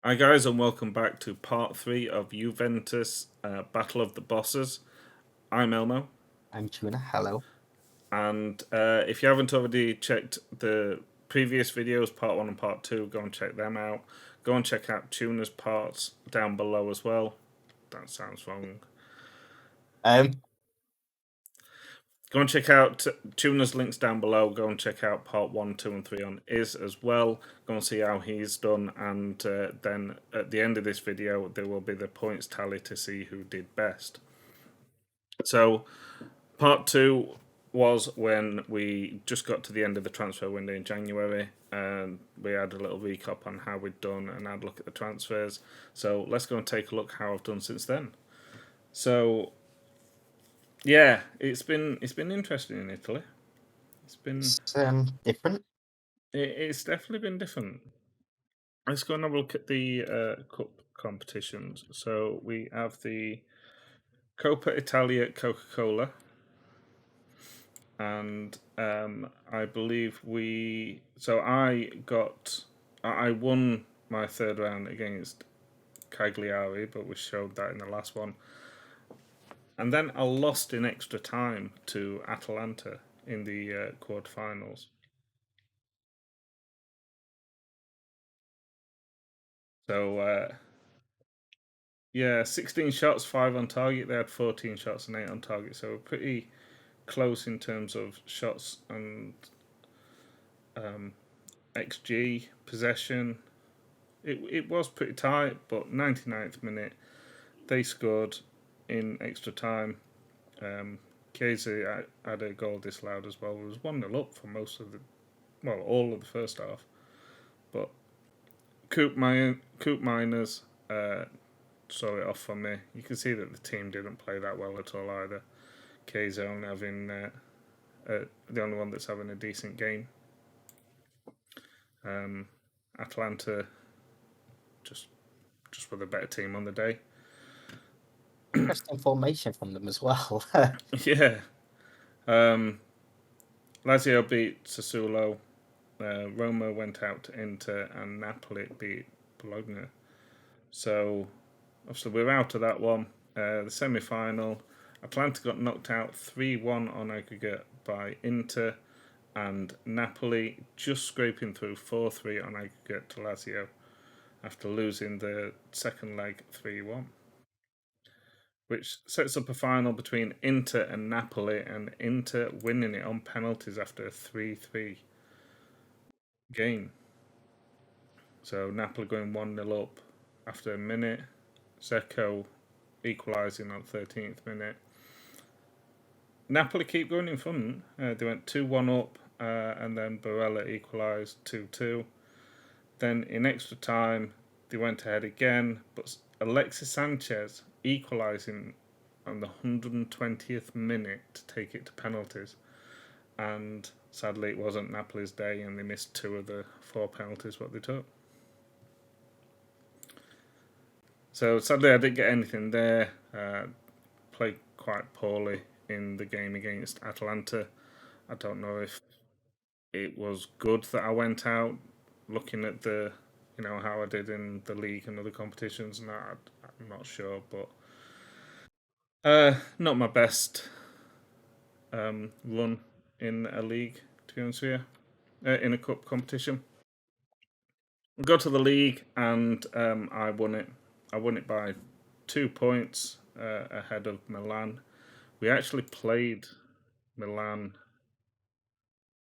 Hi guys, and welcome back to part 3 of Juventus Battle of the Bosses. I'm Elmo, I'm Tuna. Hello. and if you haven't already checked the previous videos, part 1 and part 2, go and check them out. Go and check out Tuna's parts down below as well. That sounds wrong. Go and check out Tuna's links down below. Go and check out part 1, 2, and 3 on Iz as well. Go and see how he's done, and then at the end of this video, there will be the points tally to see who did best. So, part 2 was when we just got to the end of the transfer window in January, and we had a little recap on how we'd done and had a look at the transfers. So let's go and take a look how I've done since then. So yeah, it's been interesting in Italy. It's been different. It's definitely been different. Let's go and have a look at the cup competitions. So we have the Coppa Italia Coca-Cola, and I believe I won my third round against Cagliari, but we showed that in the last one. And then I lost in extra time to Atalanta in the quarterfinals. So, yeah, 16 shots, 5 on target. They had 14 shots and 8 on target. So, we're pretty close in terms of shots and XG, possession. It was pretty tight, but 99th minute, they scored in extra time. Chiesa had a goal disallowed as well. It was 1-0 up for all of the first half. But Coop Miners saw it off for me. You can see that the team didn't play that well at all either. Chiesa only having the only one that's having a decent game. Atalanta just with a better team on the day. Interesting formation from them as well. Yeah. Lazio beat Sassuolo. Roma went out to Inter, and Napoli beat Bologna. So, obviously, we're out of that one. The semi-final, Atalanta got knocked out 3-1 on aggregate by Inter, and Napoli just scraping through 4-3 on aggregate to Lazio after losing the second leg 3-1. Which sets up a final between Inter and Napoli, and Inter winning it on penalties after a 3-3 game. So Napoli going 1-0 up after a minute. Zeko equalising on 13th minute. Napoli keep going in front. They went 2-1 up, and then Barella equalised 2-2. Then in extra time, they went ahead again, but Alexis Sanchez equalising on the 120th minute to take it to penalties. And sadly, it wasn't Napoli's day, and they missed 2 of the 4 penalties what they took. So sadly, I didn't get anything there. Played quite poorly in the game against Atalanta. I don't know if it was good that I went out, looking at how I did in the league and other competitions, and I'm not sure, but not my best run in a league, to be honest with you, in a cup competition. I got to the league, and I won it. I won it by 2 points ahead of Milan. We actually played Milan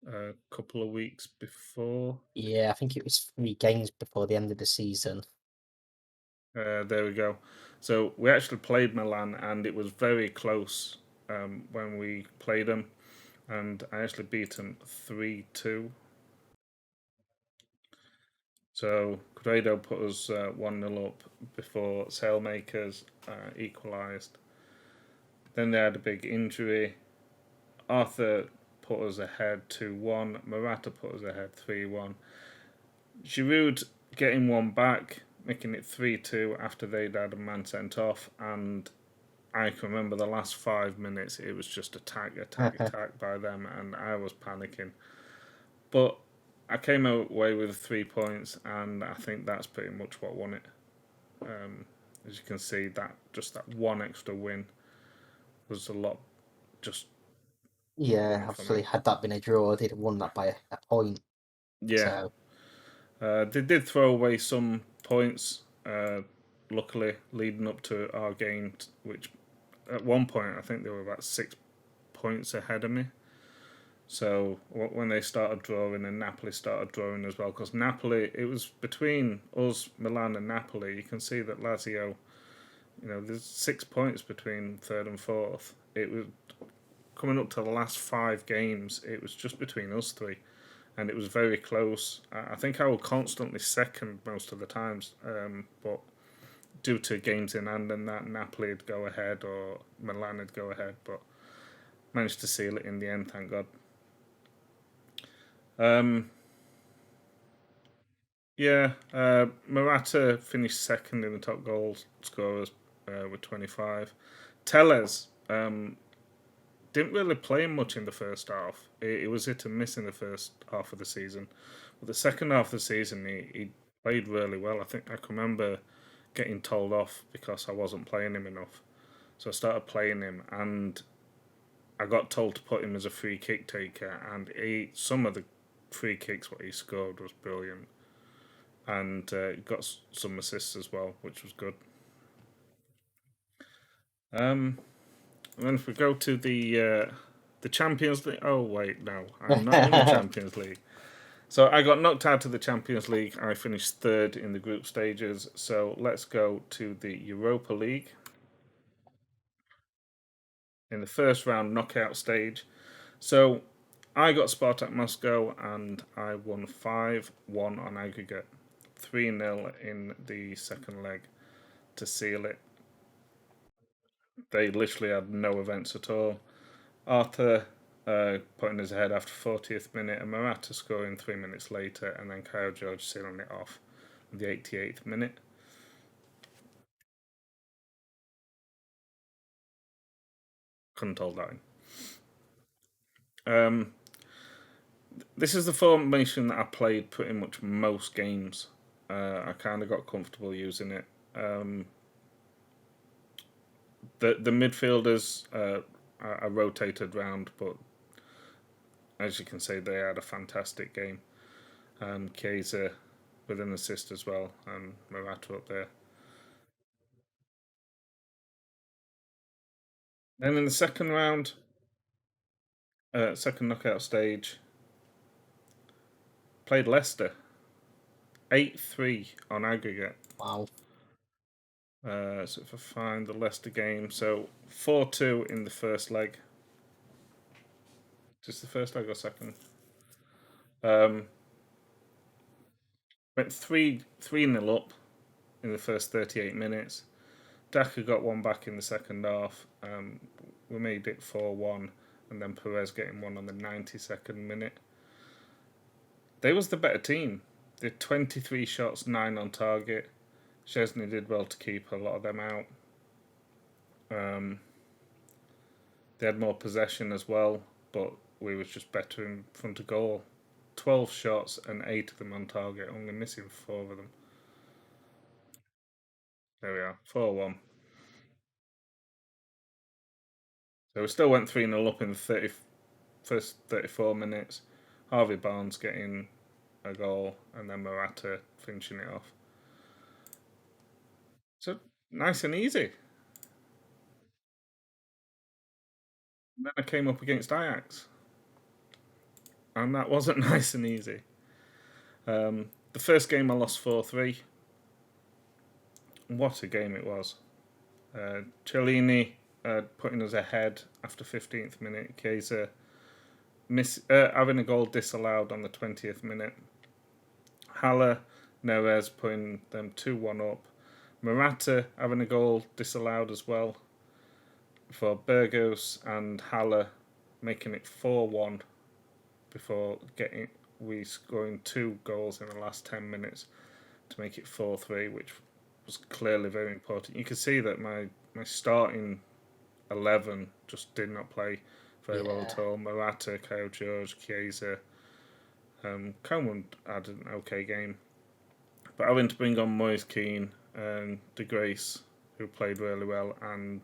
a couple of weeks before. Yeah, I think it was 3 games before the end of the season. There we go. So we actually played Milan, and it was very close when we played them, and I actually beat them 3-2. So Grado put us 1-0 up before Sailmakers equalised. Then they had a big injury. Arthur put us ahead 2-1. Morata put us ahead 3-1. Giroud getting one back, making it 3-2 after they'd had a man sent off, and I can remember the last 5 minutes, it was just attack by them, and I was panicking. But I came away with 3 points, and I think that's pretty much what won it. As you can see, that one extra win was a lot. Just Yeah, for me. obviously, had that been a draw, they'd have won that by a point. Yeah. So, They did throw away some points, luckily, leading up to our game, which at one point I think they were about 6 points ahead of me. So when they started drawing and Napoli started drawing as well, because Napoli, it was between us, Milan, and Napoli. You can see that Lazio, there's 6 points between third and fourth. It was coming up to the last 5 games. It was just between us three, and it was very close. I think I was constantly second most of the times, but due to games in hand and that, Napoli would go ahead or Milan would go ahead, but managed to seal it in the end, thank God. Morata finished second in the top goal scorers with 25. Tellez didn't really play much in the first half. It was hit and miss in the first half of the season. But the second half of the season, he played really well. I think I can remember getting told off because I wasn't playing him enough. So I started playing him, and I got told to put him as a free kick taker. And some of the free kicks what he scored was brilliant, and got some assists as well, which was good. And then if we go to the Champions League. Oh wait, no, I'm not in the Champions League. So I got knocked out of the Champions League. I finished third in the group stages. So let's go to the Europa League. In the first round knockout stage. So I got Spartak Moscow and I won 5-1 on aggregate. 3-0 in the second leg to seal it. They literally had no events at all. Arthur putting us ahead after 40th minute, and Morata scoring 3 minutes later, and then Kyle George sealing it off in the 88th minute. Couldn't hold that in. This is the formation that I played pretty much most games. I kind of got comfortable using it. The midfielders I rotated round, but as you can see, they had a fantastic game. Chiesa with an assist as well, and Morata up there. Then in the second round, second knockout stage, played Leicester. 8-3 on aggregate. Wow. So if I find the Leicester game, so 4-2 in the first leg. Just the first leg or second? Went 3-0 up in the first 38 minutes. Daka got one back in the second half. We made it 4-1, and then Perez getting one on the 92nd minute. They was the better team. They had 23 shots, 9 on target. Szczesny did well to keep a lot of them out. They had more possession as well, but we was just better in front of goal. 12 shots and 8 of them on target, only missing 4 of them. There we are, 4-1. So we still went 3-0 up in the first 34 minutes. Harvey Barnes getting a goal, and then Morata finishing it off. So nice and easy. And then I came up against Ajax, and that wasn't nice and easy. The first game I lost 4-3. What a game it was. Cellini putting us ahead after 15th minute. Chiesa having a goal disallowed on the 20th minute. Haller, Neres putting them 2-1 up. Morata having a goal disallowed as well for Burgos, and Haller making it 4-1 before we scoring 2 goals in the last 10 minutes to make it 4-3, which was clearly very important. You can see that my starting 11 just did not play very well at all. Morata, Kyle George, Chiesa, Coleman had an okay game. But having to bring on Moise Keane and De Grace, who played really well, and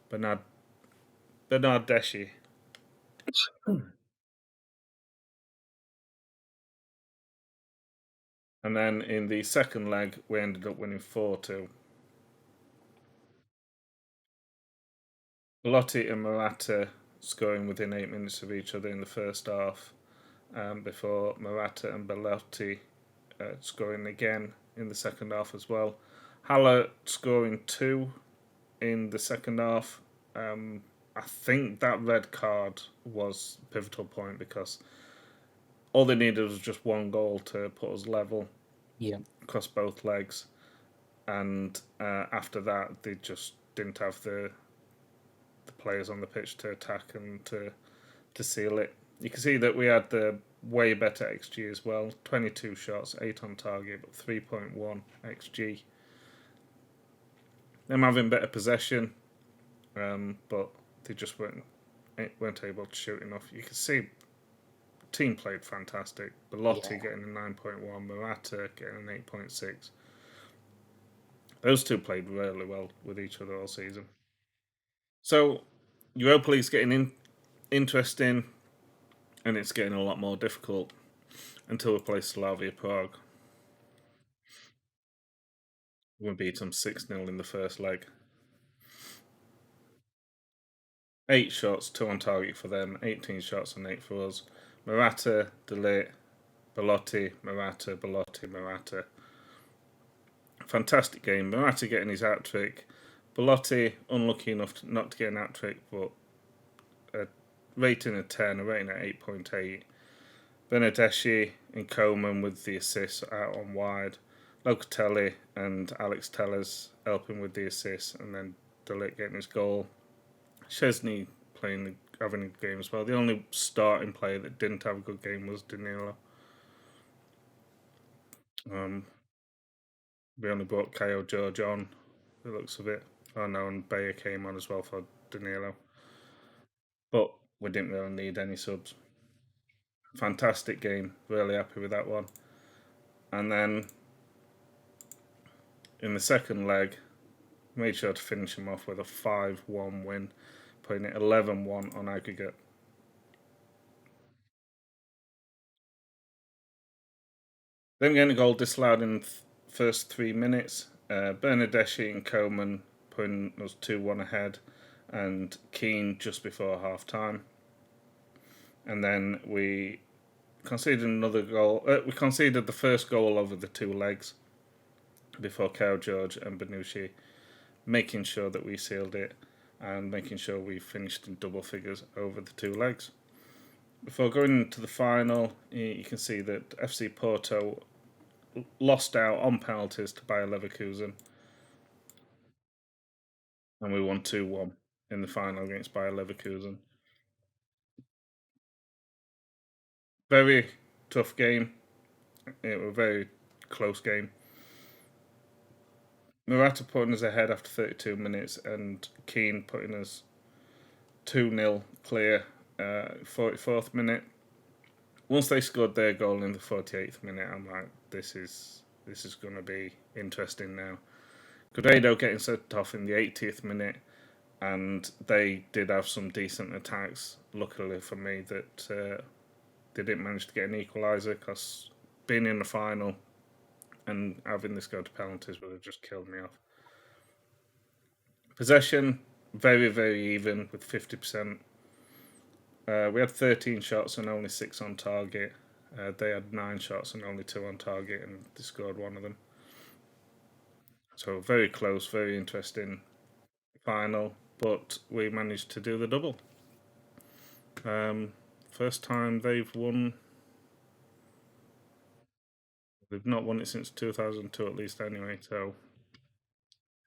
Bernard Deshi. And then in the second leg, we ended up winning 4-2. Belotti and Morata scoring within 8 minutes of each other in the first half, before Morata and Belotti scoring again in the second half as well. Haller scoring 2 in the second half. I think that red card was a pivotal point because all they needed was just one goal to put us level across both legs. And after that, they just didn't have the players on the pitch to attack and to seal it. You can see that we had the way better XG as well. 22 shots, 8 on target, but 3.1 XG. Them having better possession, but they just weren't able to shoot enough. You can see the team played fantastic. Belotti getting a 9.1, Morata getting an 8.6. Those two played really well with each other all season. So Europa League's getting interesting, and it's getting a lot more difficult until we play Slavia Prague. We beat them 6-0 in the first leg. 8 shots, 2 on target for them, 18 shots and 8 for us. Morata, De Ligt, Belotti, Morata, Belotti, Morata. Fantastic game. Morata getting his hat-trick. Belotti, unlucky enough not to get an hat-trick, but a rating of 10, a rating at 8.8. Bernardeschi and Coleman with the assists out on wide. Locatelli and Alex Tellers helping with the assists, and then De Ligt getting his goal. Szczesny having a good game as well. The only starting player that didn't have a good game was Danilo. We only brought Kyle George on, the looks of it. Oh no, and Bayer came on as well for Danilo. But we didn't really need any subs. Fantastic game. Really happy with that one. And then in the second leg, made sure to finish him off with a 5-1 win, putting it 11-1 on aggregate. Then getting a goal disallowed in the first 3 minutes. Bernardeschi and Coleman putting us 2-1 ahead, and Keane just before half time. And then we conceded another goal. We conceded the first goal over the 2 legs before Kyle George and Benucci, making sure that we sealed it and making sure we finished in double figures over the 2 legs. Before going into the final, you can see that FC Porto lost out on penalties to Bayer Leverkusen, and we won 2-1 in the final against Bayer Leverkusen. Very tough game. It was a very close game. Morata putting us ahead after 32 minutes, and Keane putting us 2-0 clear 44th minute. Once they scored their goal in the 48th minute, I'm like, this is going to be interesting now. Guerrero getting sent off in the 80th minute, and they did have some decent attacks. Luckily for me that they didn't manage to get an equaliser, because being in the final and having this go to penalties would have just killed me off. Possession, very, very even with 50%. We had 13 shots and only 6 on target. They had 9 shots and only 2 on target, and they scored 1 of them. So very close, very interesting final, but we managed to do the double. First time they've won. They've not won it since 2002 at least anyway, so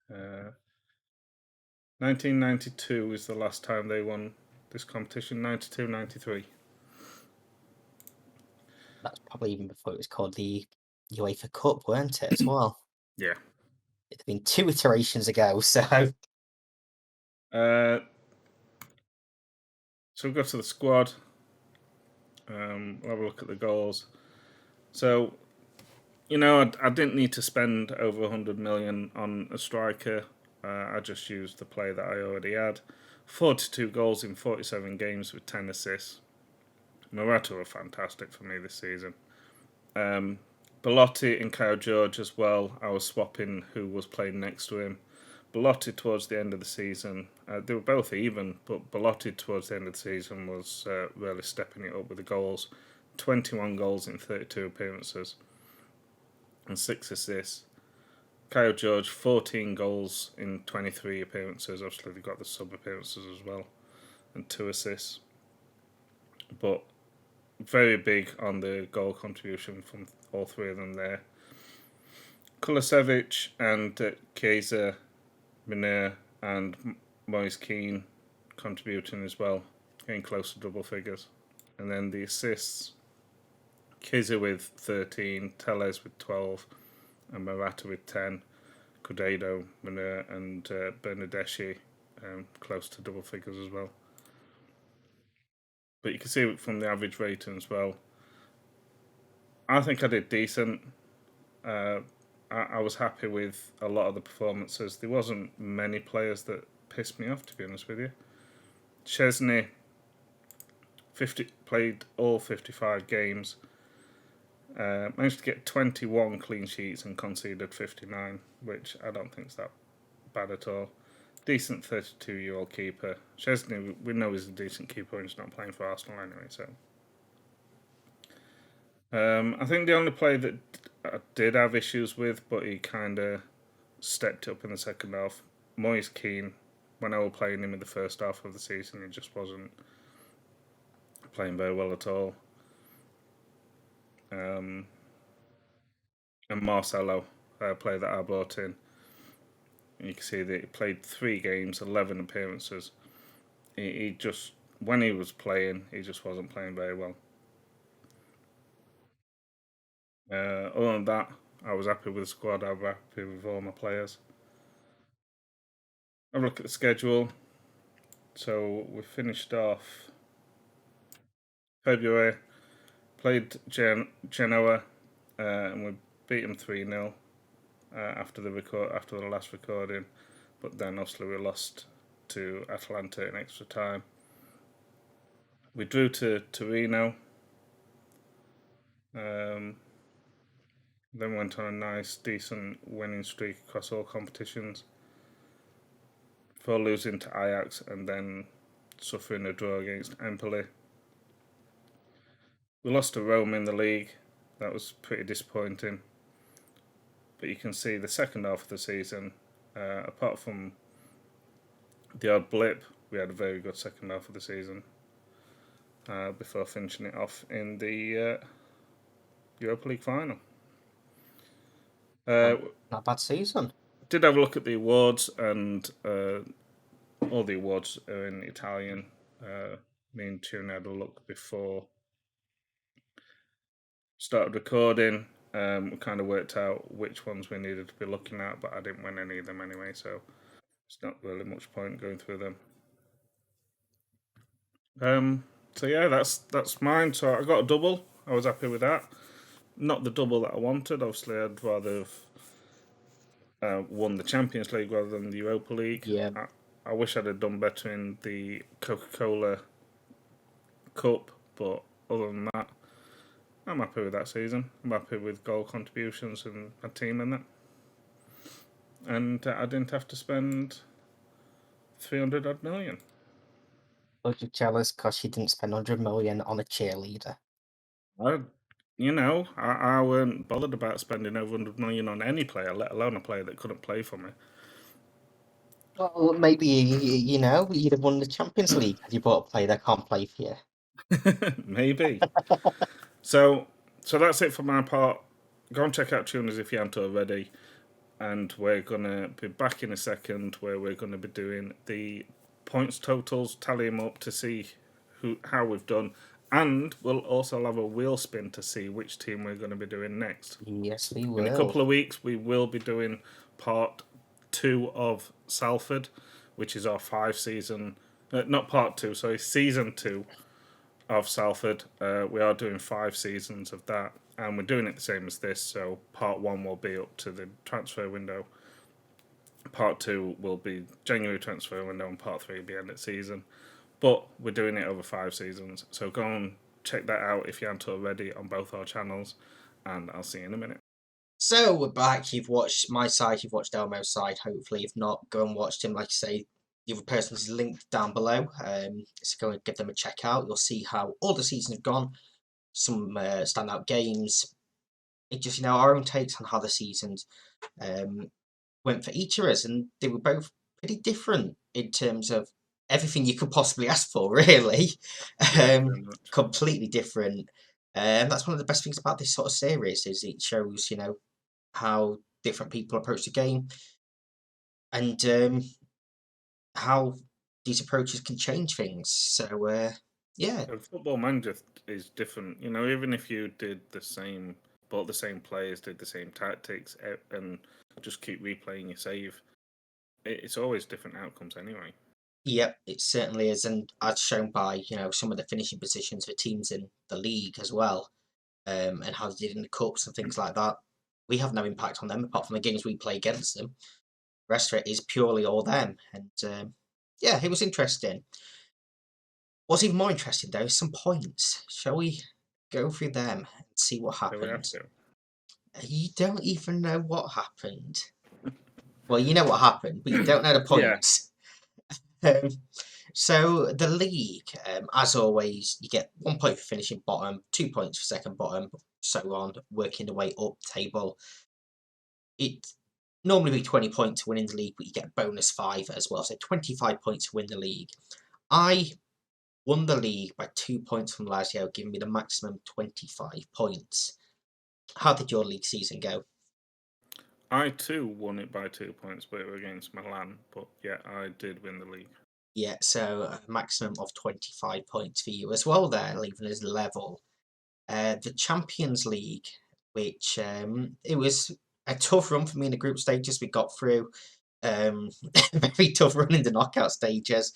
1992 is the last time they won this competition, 92-93. That's probably even before it was called the UEFA Cup, weren't it, as well? Yeah. It's been 2 iterations ago, so... So we go to the squad. We'll have a look at the goals. So, I didn't need to spend over 100 million on a striker. I just used the play that I already had. 42 goals in 47 games with 10 assists. Morata were fantastic for me this season. Belotti and Kyle George as well. I was swapping who was playing next to him. Belotti towards the end of the season, they were both even, but Belotti towards the end of the season was really stepping it up with the goals. 21 goals in 32 appearances and 6 assists. Kyle George, 14 goals in 23 appearances. Obviously, they've got the sub appearances as well, and 2 assists. But very big on the goal contribution from all three of them there. Kulasevich and Chiesa, Mineur and Moise Keane contributing as well, getting close to double figures. And then the assists, Chiesa with 13, Telles with 12, and Morata with 10. Cudedo, Mineur and Bernardeschi close to double figures as well. But you can see from the average rating as well. I think I did decent. I was happy with a lot of the performances. There wasn't many players that pissed me off, to be honest with you. Chesney played all 55 games. Managed to get 21 clean sheets and conceded 59, which I don't think is that bad at all. Decent 32-year-old keeper. Chesney, we know he's a decent keeper and he's not playing for Arsenal anyway, so. I think the only player that I did have issues with, but he kind of stepped up in the second half, Moise Keane. When I was playing him in the first half of the season, he just wasn't playing very well at all. And Marcelo, a player that I brought in. And you can see that he played 3 games, 11 appearances. He just, when he was playing, he just wasn't playing very well. Other than that, I was happy with the squad. I was happy with all my players. Have a look at the schedule. So we finished off February, played Genoa, and we beat them 3-0 after the last recording. But then obviously we lost to Atalanta in extra time. We drew to Torino. Then went on a nice, decent winning streak across all competitions, before losing to Ajax and then suffering a draw against Empoli. We lost to Rome in the league. That was pretty disappointing. But you can see the second half of the season, apart from the odd blip, we had a very good second half of the season before finishing it off in the Europa League final. Not a bad season. Did have a look at the awards, and all the awards are in Italian. Me and Tuna had a look before started recording. We kind of worked out which ones we needed to be looking at, but I didn't win any of them anyway, so it's not really much point going through them. So yeah, that's mine. So I got a double. I was happy with that. Not the double that I wanted. Obviously, I'd rather have won the Champions League rather than the Europa League. Yeah. I wish I'd have done better in the Coca-Cola Cup, but other than that, I'm happy with that season. I'm happy with goal contributions and my team and that. And I didn't have to spend 300 odd million. Was you jealous because you didn't spend 100 million on a cheerleader? I weren't bothered about spending over 100 million on any player, let alone a player that couldn't play for me. Well, maybe, you'd have won the Champions League had you bought a player that can't play for you. Maybe. So that's it for my part. Go and check out Tuners if you haven't already. And we're going to be back in a second where we're going to be doing the points totals, tally them up to see how we've done. And we'll also have a wheel spin to see which team we're going to be doing next. Yes, we will. In a couple of weeks, we will be doing part 2 of Salford, which is our 5 season... not part 2, sorry, season 2 of Salford. We are doing 5 seasons of that, and we're doing it the same as this. So part 1 will be up to the transfer window. Part 2 will be January transfer window, and part 3 will be end of season. But we're doing it over 5 seasons. So go and check that out if you haven't already on both our channels, and I'll see you in a minute. So we're back. You've watched my side, you've watched Elmo's side. Hopefully, if not, go and watch him. Like I say, the other person's linked down below. So go and give them a check out. You'll see how all the seasons have gone. Some standout games. It just, our own takes on how the seasons went for each of us, and they were both pretty different in terms of everything you could possibly ask for, really. Completely different. And that's one of the best things about this sort of series, is it shows, how different people approach the game, and how these approaches can change things. So, yeah. And Football Manager is different. Even if you did bought the same players, did the same tactics, and just keep replaying your save, it's always different outcomes anyway. Yep, it certainly is, and as shown by some of the finishing positions for teams in the league as well, and how they did in the cups and things like that. We have no impact on them apart from the games we play against them. The rest of it is purely all them, and yeah, it was interesting. What's even more interesting though is some points. Shall we go through them and see what happened? So we have to. You don't even know what happened. Well, you know what happened, but you don't know the points. Yeah. So the league, as always, you get 1 point for finishing bottom, 2 points for second bottom, so on, working the way up table. It normally be 20 points to win in the league, but you get bonus 5 as well, so 25 points to win the league. I won the league by 2 points from Lazio, giving me the maximum 25 points. How did your league season go? I too won it by 2 points, but it was against Milan. But yeah, I did win the league. Yeah, so a maximum of 25 points for you as well there, leaving us level. The Champions League, which it was a tough run for me in the group stages. We got through very tough run in the knockout stages.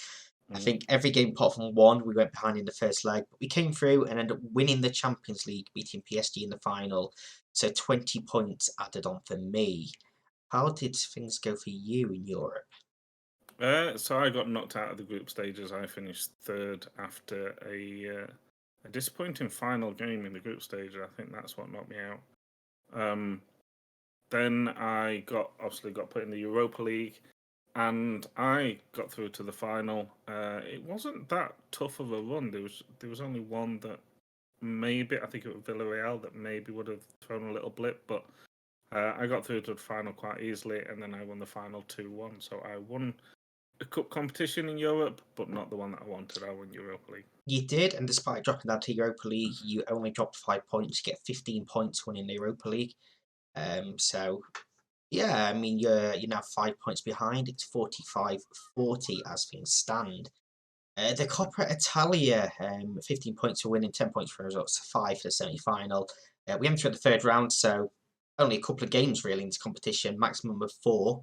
I think every game apart from one, we went behind in the first leg, but we came through and ended up winning the Champions League, beating PSG in the final. So 20 points added on for me. How did things go for you in Europe? So I got knocked out of the group stages. I finished 3rd after a disappointing final game in the group stage. I think that's what knocked me out. Then I obviously got put in the Europa League, and I got through to the final. It wasn't that tough of a run. There was only one that maybe, I think it was Villarreal, that maybe would have thrown a little blip, but I got through to the final quite easily, and then I won the final 2-1. So I won a cup competition in Europe, but not the one that I wanted. I won Europa League. You did, and despite dropping down to Europa League, you only dropped 5 points. You get 15 points winning the Europa League. So yeah, I mean you're now 5 points behind. It's 45-40 as things stand. The Coppa Italia, 15 points for winning, 10 points for results, 5 for the semi-final. We entered the 3rd round, so only a couple of games really in this competition. Maximum of 4.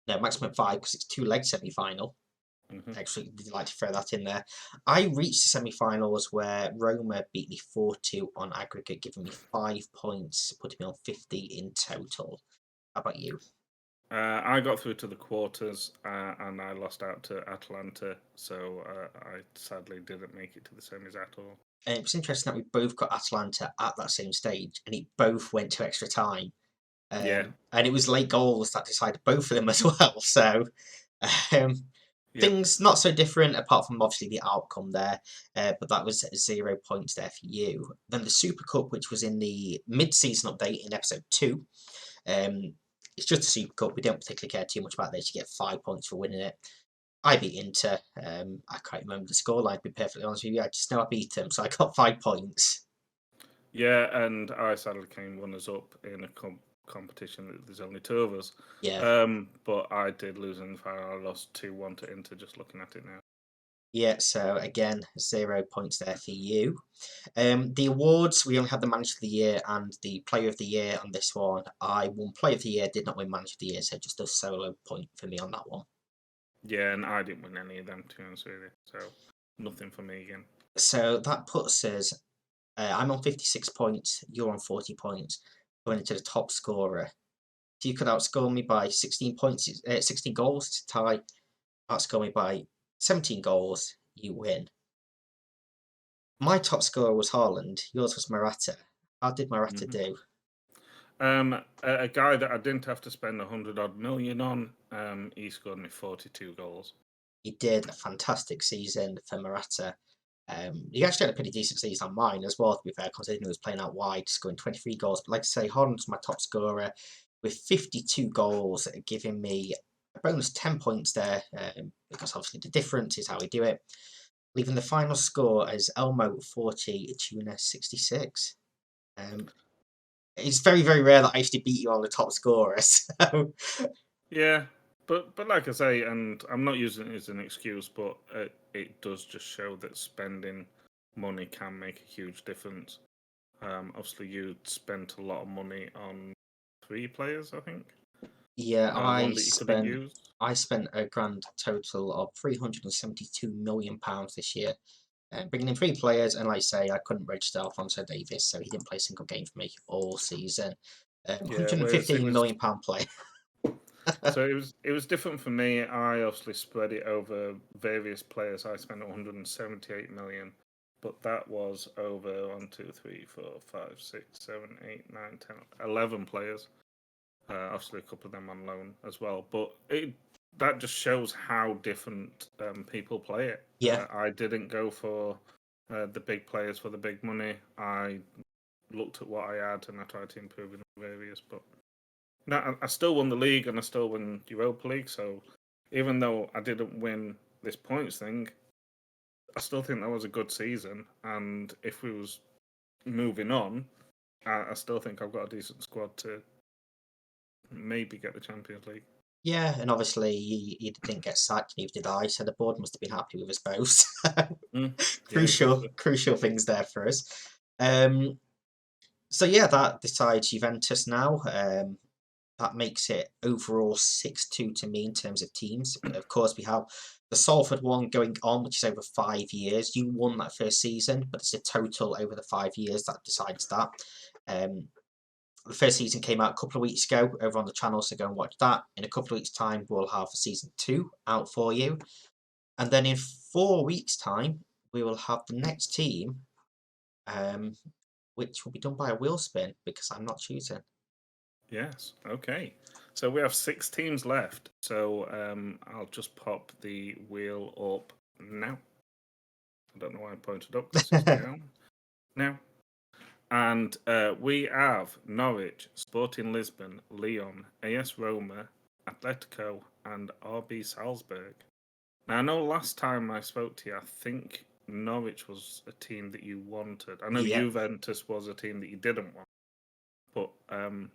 No, maximum of 5 because it's 2-leg semi-final. Actually, did like to throw that in there. I reached the semi-finals where Roma beat me 4-2 on aggregate, giving me 5 points, putting me on 50 in total. How about you? I got through to the quarters, and I lost out to Atalanta, so I sadly didn't make it to the semis at all. And it was interesting that we both got Atalanta at that same stage, and it both went to extra time. Yeah. And it was late goals that decided both of them as well. So things not so different, apart from obviously the outcome there. But that was 0 points there for you. Then the Super Cup, which was in the mid-season update in episode 2. It's just a Super Cup. We don't particularly care too much about this. You get 5 points for winning it. I beat Inter. I can't remember the scoreline, to be perfectly honest with you. I just know I beat them, so I got 5 points. Yeah, and I sadly came runners-up in a competition. There's only 2 of us. Yeah. But I did lose in the final. I lost 2-1 to Inter, just looking at it now. Yeah, so again, 0 points there for you. The awards, we only had the Manager of the Year and the Player of the Year on this one. I won Player of the Year, did not win Manager of the Year, so just a solo point for me on that one. Yeah, and I didn't win any of them, to be honest with you. So, nothing for me again. So that puts us. I'm on 56 points. You're on 40 points. Going into the top scorer. If you could outscore me by 16 points, 16 goals to tie. Outscore me by 17 goals. You win. My top scorer was Haaland. Yours was Morata. How did Morata Mhm. do? A guy that I didn't have to spend 100 odd million on. He scored me 42 goals. He did a fantastic season for Morata. He actually had a pretty decent season on mine as well, to be fair, considering he was playing out wide, scoring 23 goals. But like I say, Haaland's my top scorer with 52 goals, giving me a bonus 10 points there, because obviously the difference is how we do it. Leaving the final score as Elmo 40, Tuna 66. Um, it's very, very rare that I actually beat you on the top scorer. So Yeah, but like I say, and I'm not using it as an excuse, but it does just show that spending money can make a huge difference. Obviously, you spent a lot of money on 3 players, I think. yeah, One that you couldn't use. I spent a grand total of £372 million this year, bringing in 3 players. And like I say, I couldn't register Alphonso Davies, so he didn't play a single game for me all season. Yeah, £115 whereas it was million player. so it was different for me. I obviously spread it over various players. I spent 178 million, but that was over 1, 2, 3, 4, 5, 6, 7, 8, 9, 10, 11 players. Obviously, a couple of them on loan as well. But that just shows how different people play it. Yeah, I didn't go for the big players for the big money. I looked at what I had and I tried to improve in other areas. But no, I still won the league and I still won Europa League. So even though I didn't win this points thing, I still think that was a good season. And if we was moving on, I still think I've got a decent squad to maybe get the Champions League. yeah, and obviously he didn't get sacked, neither did I, so the board must have been happy with us both. Mm, yeah, crucial, exactly. crucial things there for us. Um, so yeah, that decides Juventus now. That makes it overall 6-2 to me in terms of teams. Of course, we have the Salford one going on, which is over 5 years. You won that first season, but it's a total over the 5 years that decides that. Um, the first season came out a couple of weeks ago over on the channel, so go and watch that. In a couple of weeks' time, we'll have season 2 out for you. And then in 4 weeks' time, we will have the next team, um, which will be done by a wheel spin because I'm not choosing. Yes. Okay. So we have 6 teams left. So I'll just pop the wheel up now. I don't know why I pointed up. This is down now. And we have Norwich, Sporting Lisbon, Lyon, AS Roma, Atletico, and RB Salzburg. Now I know last time I spoke to you, I think Norwich was a team that you wanted. I know Yep. Juventus was a team that you didn't want. But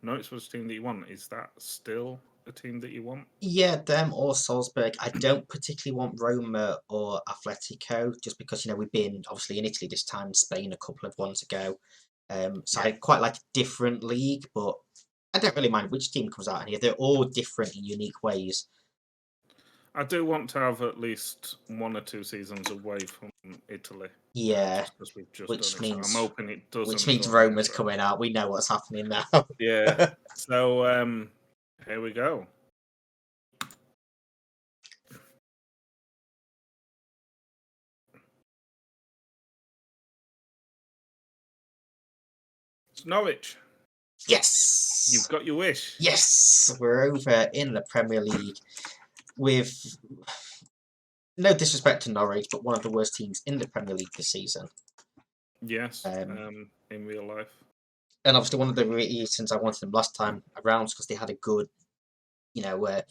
Norwich was a team that you want. Is that still a team that you want? Yeah, them or Salzburg. I don't particularly want Roma or Atletico, just because we've been obviously in Italy this time, Spain a couple of ones ago. So Yeah. I quite like a different league, but I don't really mind which team comes out here. They're all different in unique ways. I do want to have at least 1 or 2 seasons away from Italy, Yeah, just because we've just done which it. So I'm means hoping it which doesn't means go any Roma's further. coming out. We know what's happening now. Yeah. So here we go. It's Norwich. You've Yes, got your wish. yes, we're over in the Premier League with no disrespect to Norwich, but one of the worst teams in the Premier League this season. Yes. Um, In real life. and obviously, one of the reasons I wanted them last time around was because they had a good, a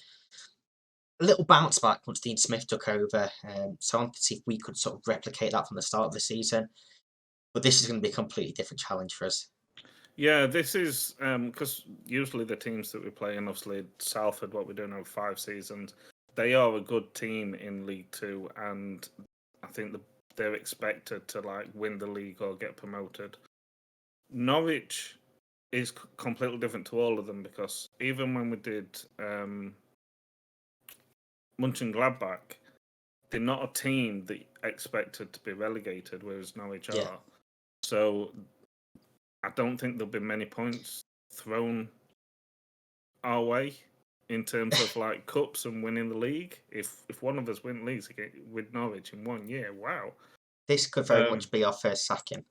little bounce back once Dean Smith took over. So I wanted to see if we could sort of replicate that from the start of the season. But this is going to be a completely different challenge for us. Yeah, this is because usually the teams that we play in, obviously Salford, what we're doing over 5 seasons, they are a good team in League Two, and I think they're expected to like win the league or get promoted. Norwich is completely different to all of them because even when we did Monchengladbach, they're not a team that expected to be relegated, whereas Norwich Yeah. are. So I don't think there'll be many points thrown our way in terms of like cups and winning the league. If one of us win leagues with Norwich in 1 year, wow. This could very much be our first sacking.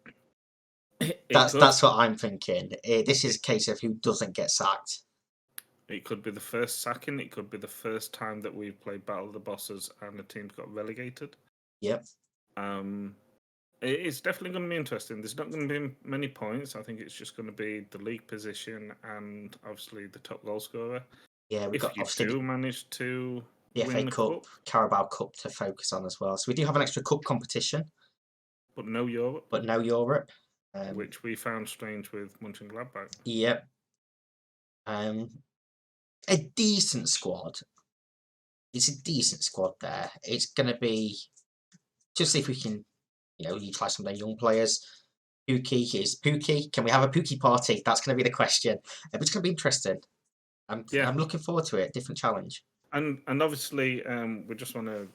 It That's could. what I'm thinking. This is a case of who doesn't get sacked. It could be the first sacking. It could be the first time that we've played Battle of the Bosses and the team's got relegated. Yep. It's definitely going to be interesting. There's not going to be many points. I think it's just going to be the league position and obviously the top goal scorer. Yeah, if you do manage to the win FA the Cup, cup, Carabao Cup to focus on as well. So we do have an extra cup competition, but no Europe. Which we found strange with Monchengladbach. Yep. A decent squad. It's a decent squad there. It's going to be just see if we can, utilise some of their young players. Pookie. Can we have a Pookie party? That's going to be the question. It's going to be interesting. I'm looking forward to it. Different challenge. And obviously, we just want to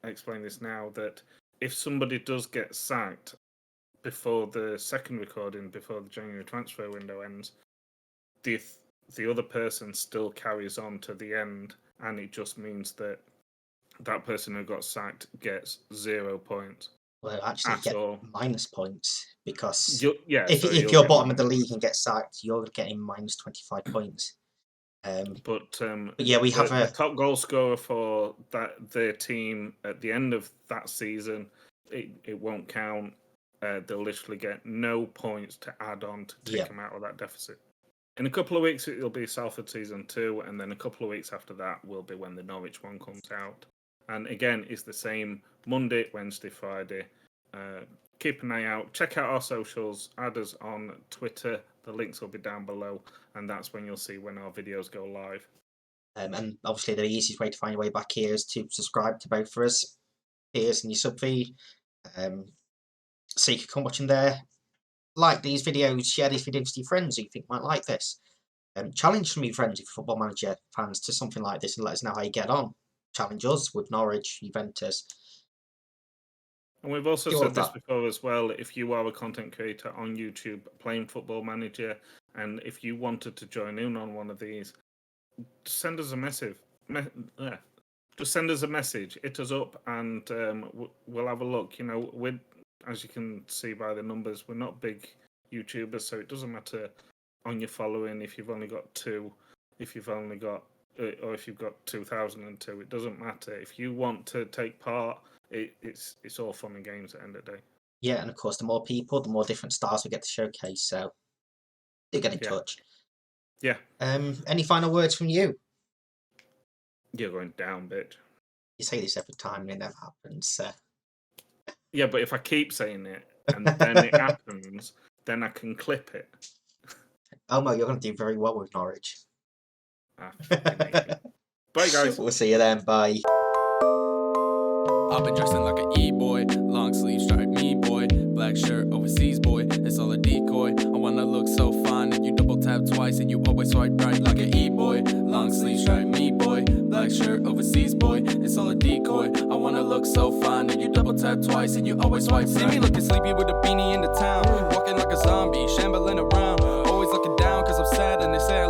explain this now that if somebody does get sacked before the second recording, before the January transfer window ends, the other person still carries on to the end, and it just means that that person who got sacked gets 0 points. Well, actually, you get minus points because if you're bottom of the league and get sacked, you're getting minus 25 points. But yeah, we have the top goal scorer for their team at the end of that season. It won't count. They'll literally get no points to add on to take them out of that deficit. In a couple of weeks, it'll be Salford season 2, and then a couple of weeks after that will be when the Norwich one comes out. And again, it's the same Monday, Wednesday, Friday. Keep an eye out. Check out our socials. Add us on Twitter. The links will be down below, and that's when you'll see when our videos go live. And obviously, the easiest way to find your way back here is to subscribe to both of us. Here's in your sub feed. So you can come watching there. Like these videos, share these videos with your friends who you think might like this. Challenge some of your friends, if you're Football Manager fans, to something like this and let us know how you get on. Challenge us with Norwich, Juventus. And we've also said this before as well, if you are a content creator on YouTube playing Football Manager, and if you wanted to join in on one of these, just send us a message. Just send us a message, hit us up, and we'll have a look. As you can see by the numbers, we're not big YouTubers, so it doesn't matter on your following if you've only got 2, if you've only got, or if you've got 2,002. It doesn't matter. If you want to take part, it's all fun and games at the end of the day. Yeah, and of course, the more people, the more different styles we get to showcase. So do get in touch. Yeah. Any final words from you? You're going down, bitch. You say this every time and it never happens. Yeah, but if I keep saying it and then it happens, then I can clip it. Oh no, you're going to do very well with Norwich. Bye, guys. We'll see you then. Bye. I've been dressing like an E-boy, long sleeve stripe me boy, black shirt overseas boy, it's all a decoy. I wanna look so fine and you double tap twice and you always swipe right like an E-boy, long sleeve stripe me boy, black shirt overseas boy, it's all a decoy. I wanna look so fine and you double tap twice and you always swipe right. See me looking sleepy with a beanie in the town, walking like a zombie, shambling around, always looking down cause I'm sad and they say I